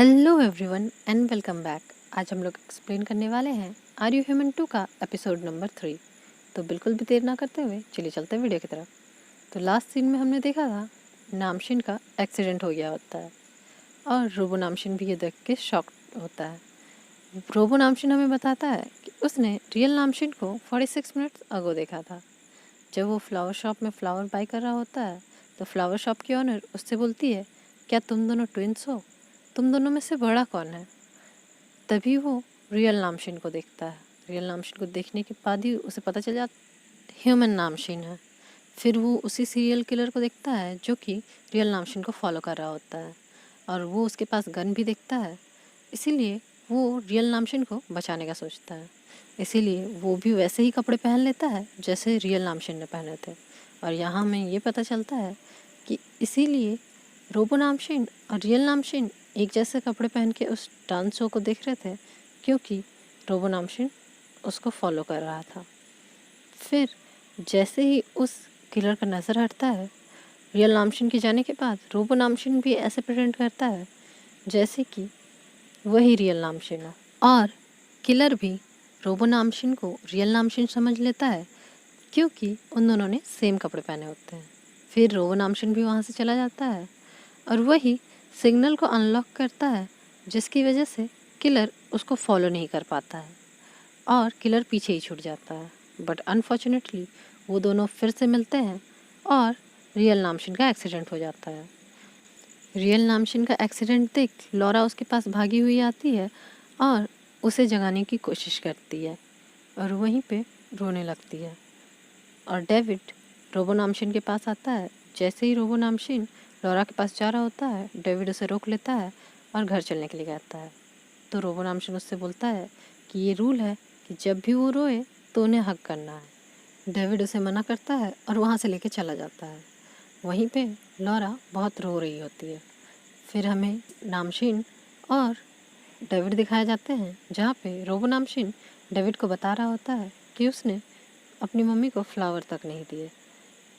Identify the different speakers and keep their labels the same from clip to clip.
Speaker 1: Hello everyone and welcome back. आज हम लोग एक्सप्लेन करने वाले हैं आर यू ह्यूमन 2 का एपिसोड नंबर 3। तो बिल्कुल भी देर ना करते हुए चलिए चलते हैं वीडियो की तरफ। तो लास्ट सीन में हमने देखा था नामशिन का एक्सीडेंट हो गया होता है और रोबो नामशिन भी ये देख के शॉक होता है। रोबो नामशिन हमें बताता है कि उसने रियल नामशिन को 46 मिनट्स अगो देखा था। जब वो फ्लावर शॉप में फ्लावर बाय कर रहा होता है तो फ्लावर शॉप की ऑनर उससे बोलती है, क्या तुम दोनों ट्विंस हो? तुम दोनों में से बड़ा कौन है? तभी वो रियल नामशीन को देखता है। रियल नामशीन को देखने के बाद ही उसे पता चल जाता ह्यूमन नामशीन है। फिर वो उसी सीरियल किलर को देखता है जो कि रियल नामशीन को फॉलो कर रहा होता है और वो उसके पास गन भी देखता है। इसीलिए वो रियल नामशीन को बचाने का सोचता है। इसीलिए वो भी वैसे ही कपड़े पहन लेता है जैसे रियल नामशीन ने पहने थे। और यहाँ हमें ये पता चलता है कि इसीलिए रोबो नामशीन और रियल नामशीन एक जैसे कपड़े पहन के उस डांस शो को देख रहे थे, क्योंकि रोबो नामशीन उसको फॉलो कर रहा था। फिर जैसे ही उस किलर का नज़र हटता है रियल नामशीन के जाने के बाद, रोबो नामशीन भी ऐसे प्रेजेंट करता है जैसे कि वही रियल नामशीन हो। और किलर भी रोबो नामशीन को रियल नामशीन समझ लेता है क्योंकि उन दोनों ने सेम कपड़े पहने होते हैं। फिर रोबो नामशीन भी वहाँ से चला जाता है और वही सिग्नल को अनलॉक करता है जिसकी वजह से किलर उसको फॉलो नहीं कर पाता है और किलर पीछे ही छूट जाता है। बट अनफॉर्चुनेटली वो दोनों फिर से मिलते हैं और रियल नामशीन का एक्सीडेंट हो जाता है। रियल नामशीन का एक्सीडेंट देख लॉरा उसके पास भागी हुई आती है और उसे जगाने की कोशिश करती है और वहीं पे रोने लगती है। और डेविड रोबो नामशीन के पास आता है। जैसे ही रोबो नामशीन लॉरा के पास जा रहा होता है, डेविड उसे रोक लेता है और घर चलने के लिए कहता है। तो रोबो नामशीन उससे बोलता है कि ये रूल है कि जब भी वो रोए तो उन्हें हक करना है। डेविड उसे मना करता है और वहाँ से लेके चला जाता है। वहीं पे लॉरा बहुत रो रही होती है। फिर हमें नामशीन और डेविड दिखाए जाते हैं जहाँ पे रोबो नामशीन डेविड को बता रहा होता है कि उसने अपनी मम्मी को फ्लावर तक नहीं दिए।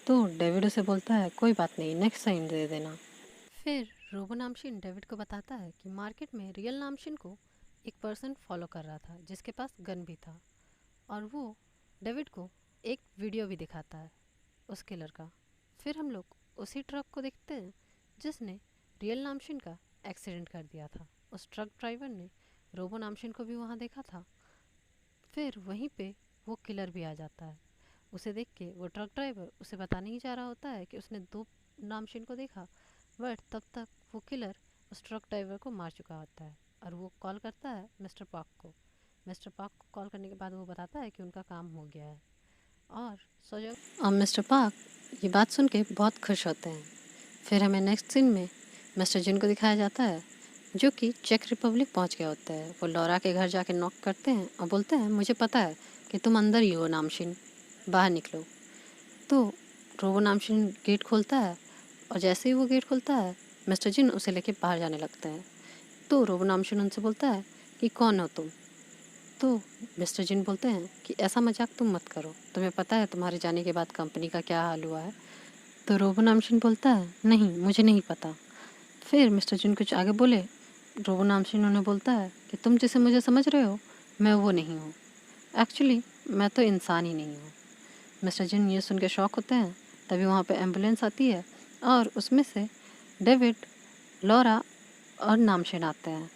Speaker 1: तो डेविड उसे बोलता है कोई बात नहीं, नेक्स्ट टाइम दे देना। फिर रोबो नामशीन डेविड को बताता है कि मार्केट में रियल नामशीन को एक पर्सन फॉलो कर रहा था जिसके पास गन भी था और वो डेविड को एक वीडियो भी दिखाता है उस किलर का। फिर हम लोग उसी ट्रक को देखते हैं जिसने रियल नामशीन का एक्सीडेंट कर दिया था। उस ट्रक ड्राइवर ने रोबो नामशीन को भी वहाँ देखा था। फिर वहीं पे वो किलर भी आ जाता है। उसे देख के वो ट्रक ड्राइवर उसे बताने ही जा रहा होता है कि उसने दो नामशीन को देखा, बट तब तक वो किलर उस ट्रक ड्राइवर को मार चुका होता है और वो कॉल करता है मिस्टर पार्क को। मिस्टर पार्क को कॉल करने के बाद वो बताता है कि उनका काम हो गया है और सोजो और मिस्टर पार्क ये बात सुन के बहुत खुश होते हैं। फिर हमें नेक्स्ट सीन में मिस्टर जिन को दिखाया जाता है जो कि चेक रिपब्लिक पहुंच गया होता है। वो लॉरा के घर जाके नॉक करते हैं और बोलते हैं मुझे पता है कि तुम अंदर ही हो नामशीन, बाहर निकलो। तो रोबो नामशीन गेट खोलता है और जैसे ही वो गेट खोलता है मिस्टर जिन उसे लेके बाहर जाने लगते हैं। तो रोबो नामशीन उनसे बोलता है कि कौन हो तुम? तो मिस्टर जिन बोलते हैं कि ऐसा मजाक तुम मत करो, तुम्हें पता है तुम्हारे जाने के बाद कंपनी का क्या हाल हुआ है? तो रोबो नामशीन बोलता है नहीं, मुझे नहीं पता। फिर मिस्टर जिन कुछ आगे बोले, रोबो नामशीन उन्हें बोलता है कि तुम जिसे मुझे समझ रहे हो मैं वो नहीं हूँ, एक्चुअली मैं तो इंसान ही नहीं हूँ। मिस्टर जिन ये सुन के शॉक होते हैं। तभी वहाँ पे एम्बुलेंस आती है और उसमें से डेविड, लॉरा और नामशीन आते हैं।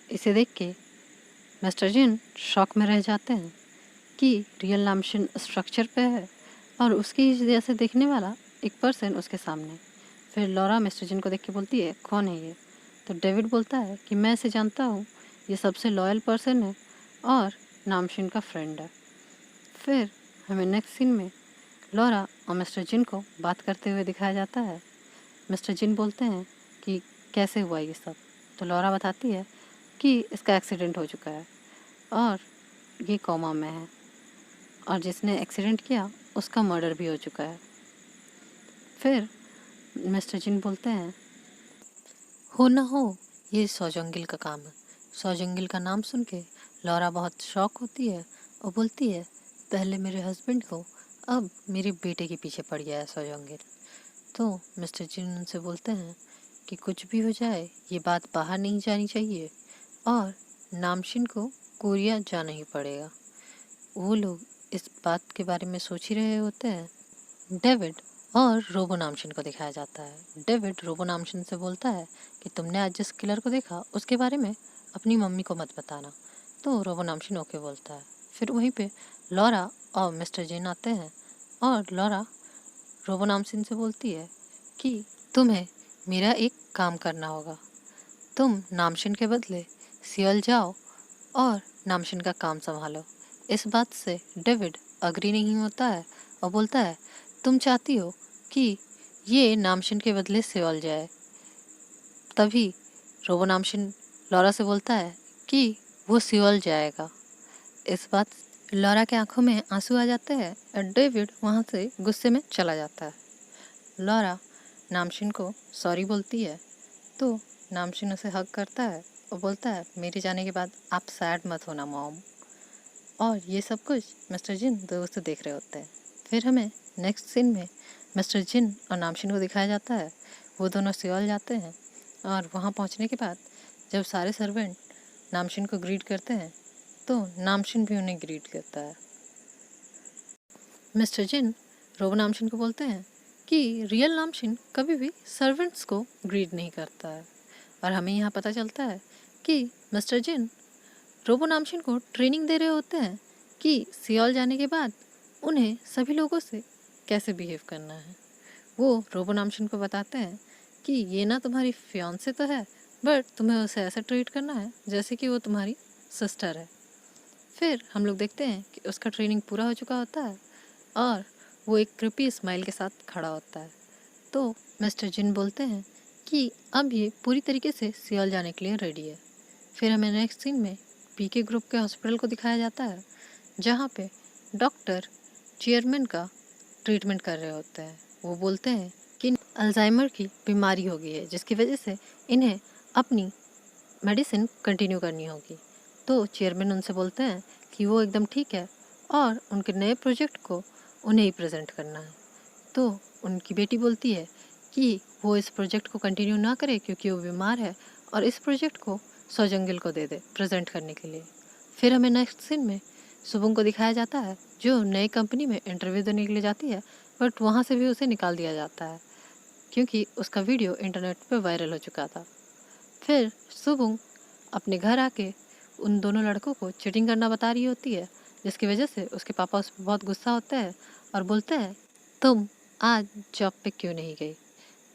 Speaker 1: इसे देख के मिस्टर जिन शॉक में रह जाते हैं कि रियल नामशीन स्ट्रक्चर पे है और उसकी जैसे देखने वाला एक पर्सन उसके सामने। फिर लॉरा मिस्टर जिन को देख के बोलती है कौन है ये? तो डेविड बोलता है कि मैं इसे जानता हूँ, ये सबसे लॉयल पर्सन है और नामशीन का फ्रेंड है। फिर हमें नेक्स्ट सीन में लॉरा और मिस्टर जिन को बात करते हुए दिखाया जाता है। मिस्टर जिन बोलते हैं कि कैसे हुआ ये सब? तो लॉरा बताती है कि इसका एक्सीडेंट हो चुका है और ये कोमा में है और जिसने एक्सीडेंट किया उसका मर्डर भी हो चुका है। फिर मिस्टर जिन बोलते हैं हो ना हो ये सौजंगिल का काम है। सौजंगिल का नाम सुन के लॉरा बहुत शॉक होती है और बोलती है पहले मेरे हस्बैंड को, अब मेरे बेटे के पीछे पड़ गया है सौजंगिल। तो मिस्टर जिन उनसे बोलते हैं कि कुछ भी हो जाए ये बात बाहर नहीं जानी चाहिए और नामशिन को कोरिया जाना ही पड़ेगा। वो लोग इस बात के बारे में सोच ही रहे होते हैं। डेविड और रोबो नामशिन को दिखाया जाता है। डेविड रोबो नामशिन से बोलता है कि तुमने आज जिस किलर को देखा उसके बारे में अपनी मम्मी को मत बताना। तो रोबो नामशिन ओके बोलता है। फिर वहीं पे लॉरा और मिस्टर जेन आते हैं और लॉरा रोबो नामशिन से बोलती है कि तुम्हें मेरा एक काम करना होगा। तुम नामशिन के बदले सियोल जाओ और नामशिन का काम संभालो। इस बात से डेविड अग्री नहीं होता है और बोलता है तुम चाहती हो कि ये नामशिन के बदले सियोल जाए। तभी रोबो नामशिन लॉरा से बोलता है कि वो सियोल जाएगा। इस बात लॉरा के आंखों में आंसू आ जाते हैं और डेविड वहाँ से गुस्से में चला जाता है। लॉरा नामशिन को सॉरी बोलती है तो नामशिन उसे हग करता है और बोलता है मेरे जाने के बाद आप सैड मत होना मॉम। और ये सब कुछ मिस्टर जिन दूर से देख रहे होते हैं। फिर हमें नेक्स्ट सीन में मिस्टर जिन और नामशिन को दिखाया जाता है। वो दोनों सियोल जाते हैं और वहाँ पहुँचने के बाद जब सारे सर्वेंट नामशिन को ग्रीट करते हैं तो नामशिन भी उन्हें ग्रीट करता है। मिस्टर जिन रोबो नामशिन को बोलते हैं कि रियल नामशिन कभी भी सर्वेंट्स को ग्रीट नहीं करता है। और हमें यहाँ पता चलता है कि मिस्टर जिन रोबो नामशिन को ट्रेनिंग दे रहे होते हैं कि सियोल जाने के बाद उन्हें सभी लोगों से कैसे बिहेव करना है। वो रोबो नामशिन को बताते हैं कि ये ना तुम्हारी फियांसे तो है बट तुम्हें उसे ऐसा ट्रीट करना है जैसे कि वो तुम्हारी सिस्टर है। फिर हम लोग देखते हैं कि उसका ट्रेनिंग पूरा हो चुका होता है और वो एक क्रिपी स्माइल के साथ खड़ा होता है। तो मिस्टर जिन बोलते हैं कि अब ये पूरी तरीके से सियोल जाने के लिए रेडी है। फिर हमें नेक्स्ट सीन में पीके ग्रुप के हॉस्पिटल को दिखाया जाता है जहाँ पे डॉक्टर चेयरमैन का ट्रीटमेंट कर रहे होते हैं। वो बोलते हैं कि अल्जाइमर की बीमारी हो गई है जिसकी वजह से इन्हें अपनी मेडिसिन कंटिन्यू करनी होगी। तो चेयरमैन उनसे बोलते हैं कि वो एकदम ठीक है और उनके नए प्रोजेक्ट को उन्हें ही प्रेजेंट करना है। तो उनकी बेटी बोलती है कि वो इस प्रोजेक्ट को कंटिन्यू ना करे क्योंकि वो बीमार है और इस प्रोजेक्ट को सोजंगिल को दे दे प्रेजेंट करने के लिए। फिर हमें नेक्स्ट सीन में सुबुंग को दिखाया जाता है जो नई कंपनी में इंटरव्यू देने के लिए जाती है बट वहाँ से भी उसे निकाल दिया जाता है क्योंकि उसका वीडियो इंटरनेट पर वायरल हो चुका था। फिर सुबुंग अपने घर आके उन दोनों लड़कों को चीटिंग करना बता रही होती है जिसकी वजह से उसके पापा उस पर बहुत गुस्सा होते हैं और बोलते हैं तुम आज जॉब पे क्यों नहीं गई।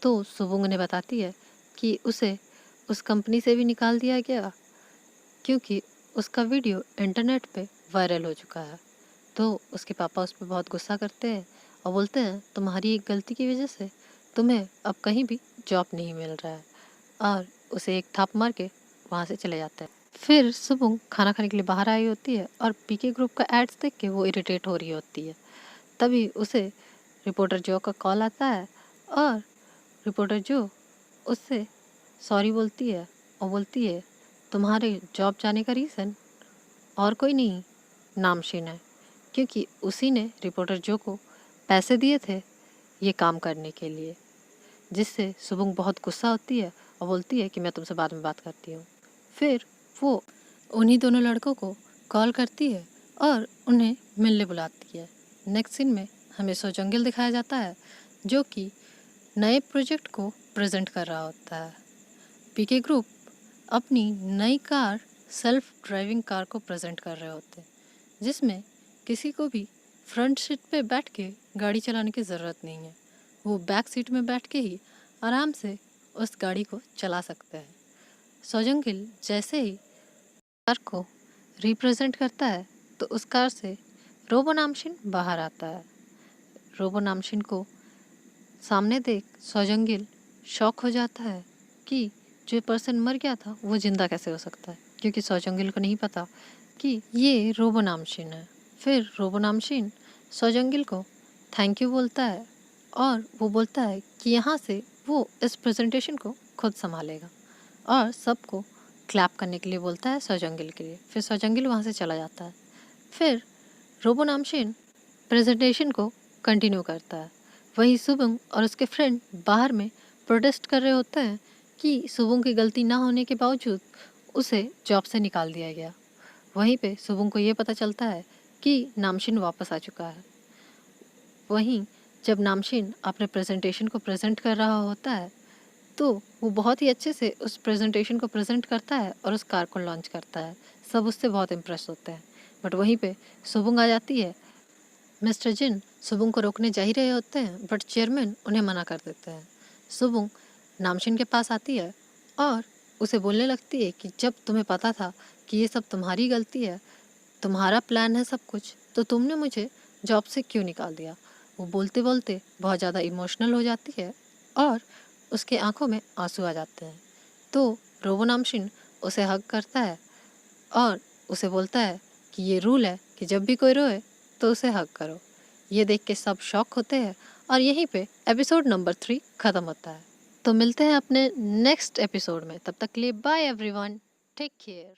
Speaker 1: तो सुबुंग उन्हें बताती है कि उसे उस कंपनी से भी निकाल दिया गया क्योंकि उसका वीडियो इंटरनेट पे वायरल हो चुका है। तो उसके पापा उस पर बहुत गुस्सा करते हैं और बोलते हैं तुम्हारी एक गलती की वजह से तुम्हें अब कहीं भी जॉब नहीं मिल रहा है और उसे एक थाप मार के वहाँ से चले जाते हैं। फिर सुबुंग खाना खाने के लिए बाहर आई होती है और पीके ग्रुप का एड्स देख के वो इरिटेट हो रही होती है। तभी उसे रिपोर्टर जो का कॉल आता है और रिपोर्टर जो उससे सॉरी बोलती है और बोलती है तुम्हारे जॉब जाने का रीज़न और कोई नहीं नामशिन है क्योंकि उसी ने रिपोर्टर जो को पैसे दिए थे ये काम करने के लिए। जिससे सुबुंग बहुत गुस्सा होती है और बोलती है कि मैं तुमसे बाद में बात करती हूँ। फिर वो उन्हीं दोनों लड़कों को कॉल करती है और उन्हें मिलने बुलाती है। नेक्स्ट सीन में हमें सोजंगिल दिखाया जाता है जो कि नए प्रोजेक्ट को प्रेजेंट कर रहा होता है। पीके ग्रुप अपनी नई कार सेल्फ ड्राइविंग कार को प्रेजेंट कर रहे होते हैं जिसमें किसी को भी फ्रंट सीट पे बैठ के गाड़ी चलाने की ज़रूरत नहीं है। वो बैक सीट में बैठ के ही आराम से उस गाड़ी को चला सकते हैं। सोजंगिल जैसे ही कार को रिप्रेजेंट करता है तो उस कार से रोबो नामशिन बाहर आता है। रोबो नामशिन को सामने देख सोजंगिल शॉक हो जाता है कि जो पर्सन मर गया था वो जिंदा कैसे हो सकता है क्योंकि सोजंगिल को नहीं पता कि ये रोबो नामशिन है। फिर रोबो नामशिन सोजंगिल को थैंक यू बोलता है और वो बोलता है कि यहाँ से वो इस प्रेजेंटेशन को खुद संभालेगा और सबको क्लैप करने के लिए बोलता है सोजंगिल के लिए। फिर सोजंगिल वहाँ से चला जाता है। फिर रोबो नामशिन प्रेजेंटेशन को कंटिन्यू करता है। वहीं सुबंग और उसके फ्रेंड बाहर में प्रोटेस्ट कर रहे होते हैं कि सुबुंग की गलती ना होने के बावजूद उसे जॉब से निकाल दिया गया। वहीं पे सुबुंग को ये पता चलता है कि नामशिन वापस आ चुका है। वहीं जब नामशिन अपने प्रेजेंटेशन को प्रेजेंट कर रहा होता है तो वो बहुत ही अच्छे से उस प्रेजेंटेशन को प्रेजेंट करता है और उस कार को लॉन्च करता है। सब उससे बहुत इम्प्रेस होते हैं। बट वहीं पे सुबुंग आ जाती है। मिस्टर जिन सुबुंग को रोकने जा ही रहे होते हैं बट चेयरमैन उन्हें मना कर देते हैं। सुबुंग नामशिन के पास आती है और उसे बोलने लगती है कि जब तुम्हें पता था कि ये सब तुम्हारी गलती है, तुम्हारा प्लान है सब कुछ, तो तुमने मुझे जॉब से क्यों निकाल दिया। वो बोलते बोलते बहुत ज़्यादा इमोशनल हो जाती है और उसके आंखों में आंसू आ जाते हैं। तो रोबो नामशिन उसे हग करता है और उसे बोलता है कि ये रूल है कि जब भी कोई रोए तो उसे हग करो। ये देख के सब शॉक होते हैं और यहीं पे एपिसोड नंबर 3 ख़त्म होता है। तो मिलते हैं अपने नेक्स्ट एपिसोड में। तब तक के लिए बाय एवरीवन, टेक केयर।